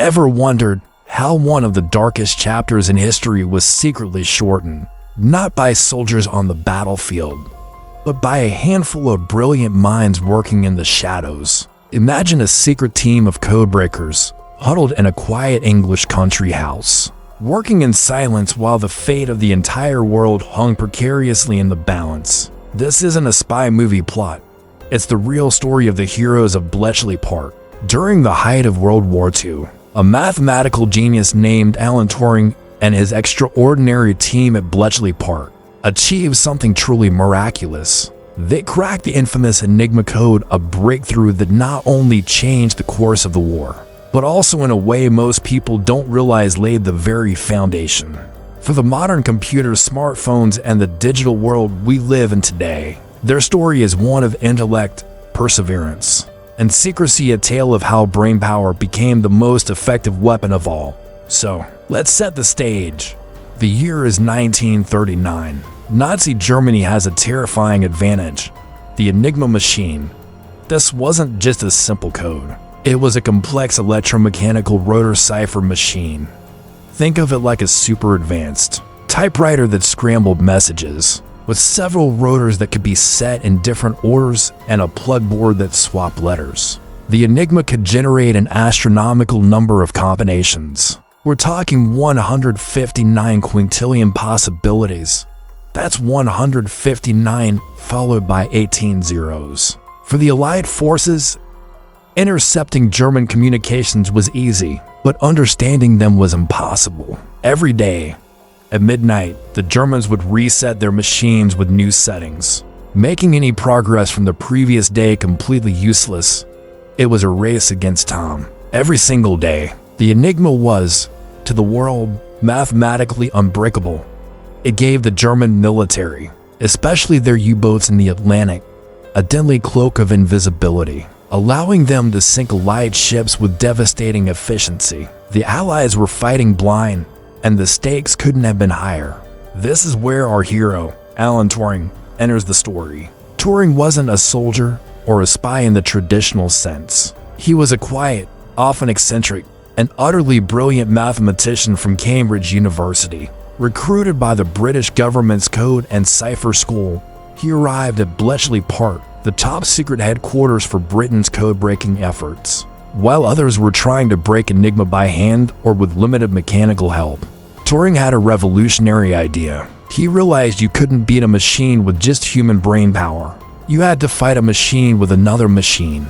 Ever wondered how one of the darkest chapters in history was secretly shortened, not by soldiers on the battlefield, but by a handful of brilliant minds working in the shadows? Imagine a secret team of codebreakers huddled in a quiet English country house, working in silence while the fate of the entire world hung precariously in the balance. This isn't a spy movie plot. It's the real story of the heroes of Bletchley Park. During the height of World War II, a mathematical genius named Alan Turing and his extraordinary team at Bletchley Park achieved something truly miraculous. They cracked the infamous Enigma code, a breakthrough that not only changed the course of the war, but also in a way most people don't realize laid the very foundation for the modern computers, smartphones, and the digital world we live in today. Their story is one of intellect, perseverance, and secrecy, a tale of how brainpower became the most effective weapon of all. So, let's set the stage. The year is 1939. Nazi Germany has a terrifying advantage: the Enigma machine. This wasn't just a simple code. It was a complex electromechanical rotor cipher machine. Think of it like a super advanced typewriter that scrambled messages, with several rotors that could be set in different orders and a plug board that swapped letters. The Enigma could generate an astronomical number of combinations. We're talking 159 quintillion possibilities. That's 159 followed by 18 zeros. For the Allied forces, intercepting German communications was easy, but understanding them was impossible. Every day, at midnight, the Germans would reset their machines with new settings, making any progress from the previous day completely useless. It was a race against time. Every single day, the Enigma was, to the world, mathematically unbreakable. It gave the German military, especially their U-boats in the Atlantic, a deadly cloak of invisibility, allowing them to sink Allied ships with devastating efficiency. The Allies were fighting blind, and the stakes couldn't have been higher. This is where our hero, Alan Turing, enters the story. Turing wasn't a soldier or a spy in the traditional sense. He was a quiet, often eccentric, and utterly brilliant mathematician from Cambridge University. Recruited by the British government's Code and Cipher School, he arrived at Bletchley Park, the top-secret headquarters for Britain's code-breaking efforts. While others were trying to break Enigma by hand or with limited mechanical help, Turing had a revolutionary idea. He realized you couldn't beat a machine with just human brain power. You had to fight a machine with another machine.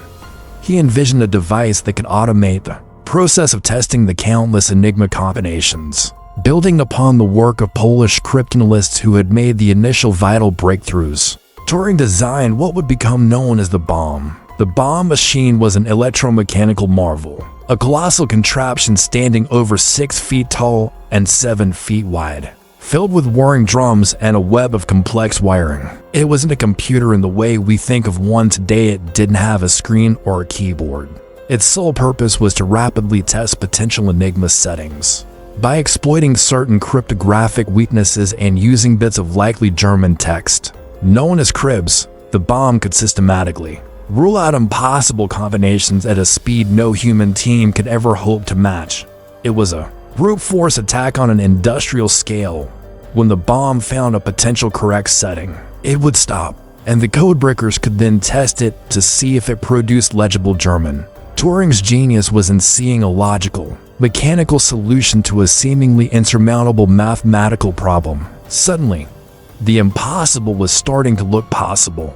He envisioned a device that could automate the process of testing the countless Enigma combinations, building upon the work of Polish cryptanalysts who had made the initial vital breakthroughs. Turing designed what would become known as the bomb. The bomb machine was an electromechanical marvel, a colossal contraption standing over 6 feet tall and 7 feet wide, filled with whirring drums and a web of complex wiring. It wasn't a computer in the way we think of one today. It didn't have a screen or a keyboard. Its sole purpose was to rapidly test potential Enigma settings. By exploiting certain cryptographic weaknesses and using bits of likely German text, known as cribs, the bomb could systematically rule out impossible combinations at a speed no human team could ever hope to match. It was a brute force attack on an industrial scale. When the bomb found a potential correct setting, it would stop, and the codebreakers could then test it to see if it produced legible German. Turing's genius was in seeing a logical, mechanical solution to a seemingly insurmountable mathematical problem. Suddenly, the impossible was starting to look possible.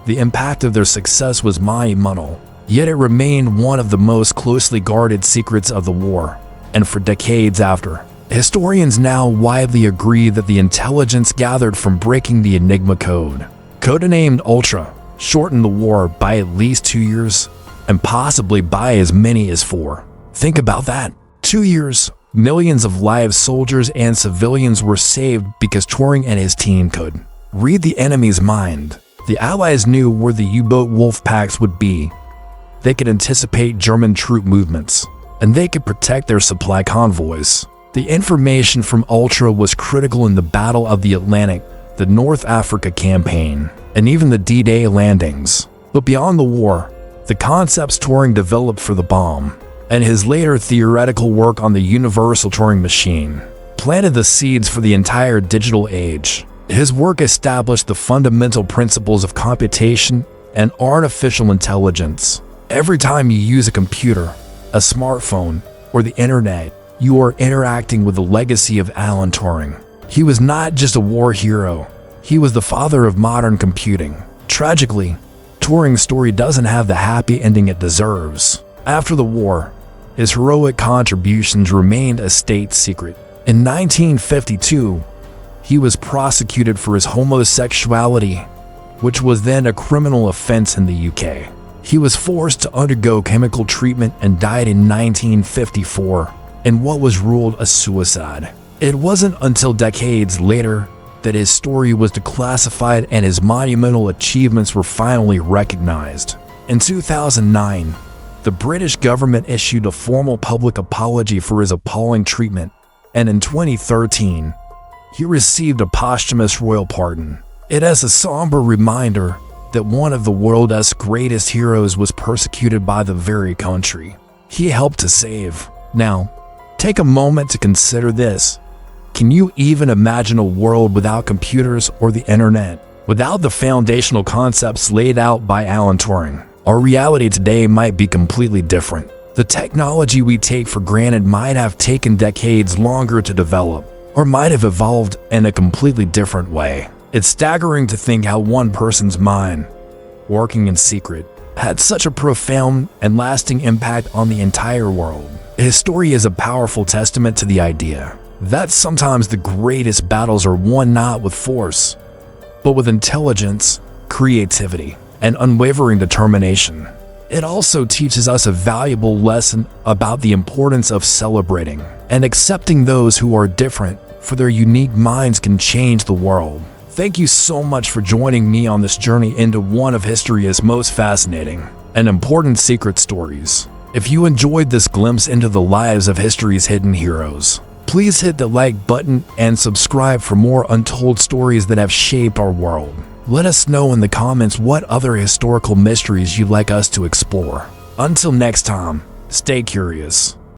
The impact of their success was monumental, yet it remained one of the most closely guarded secrets of the war. And for decades after, historians now widely agree that the intelligence gathered from breaking the Enigma code, codenamed Ultra, shortened the war by at least 2 years, and possibly by as many as 4. Think about that. 2 years, millions of live soldiers and civilians were saved because Turing and his team could read the enemy's mind. The Allies knew where the U-boat wolf packs would be. They could anticipate German troop movements, and they could protect their supply convoys. The information from Ultra was critical in the Battle of the Atlantic, the North Africa campaign, and even the D-Day landings. But beyond the war, the concepts Turing developed for the bomb, and his later theoretical work on the Universal Turing Machine planted the seeds for the entire digital age. His work established the fundamental principles of computation and artificial intelligence. Every time you use a computer, a smartphone, or the internet, you are interacting with the legacy of Alan Turing. He was not just a war hero, he was the father of modern computing. Tragically, Turing's story doesn't have the happy ending it deserves. After the war, his heroic contributions remained a state secret. In 1952, he was prosecuted for his homosexuality, which was then a criminal offense in the UK. He was forced to undergo chemical treatment and died in 1954 in what was ruled a suicide. It wasn't until decades later that his story was declassified and his monumental achievements were finally recognized. In 2009, the British government issued a formal public apology for his appalling treatment, and in 2013, he received a posthumous royal pardon. It is a somber reminder that one of the world's greatest heroes was persecuted by the very country he helped to save. Now, take a moment to consider this. Can you even imagine a world without computers or the internet? Without the foundational concepts laid out by Alan Turing, our reality today might be completely different. The technology we take for granted might have taken decades longer to develop, or might have evolved in a completely different way. It's staggering to think how one person's mind, working in secret, had such a profound and lasting impact on the entire world. His story is a powerful testament to the idea that sometimes the greatest battles are won not with force, but with intelligence, creativity, and unwavering determination. It also teaches us a valuable lesson about the importance of celebrating and accepting those who are different, for their unique minds can change the world. Thank you so much for joining me on this journey into one of history's most fascinating and important secret stories. If you enjoyed this glimpse into the lives of history's hidden heroes, please hit the like button and subscribe for more untold stories that have shaped our world. Let us know in the comments what other historical mysteries you'd like us to explore. Until next time, stay curious.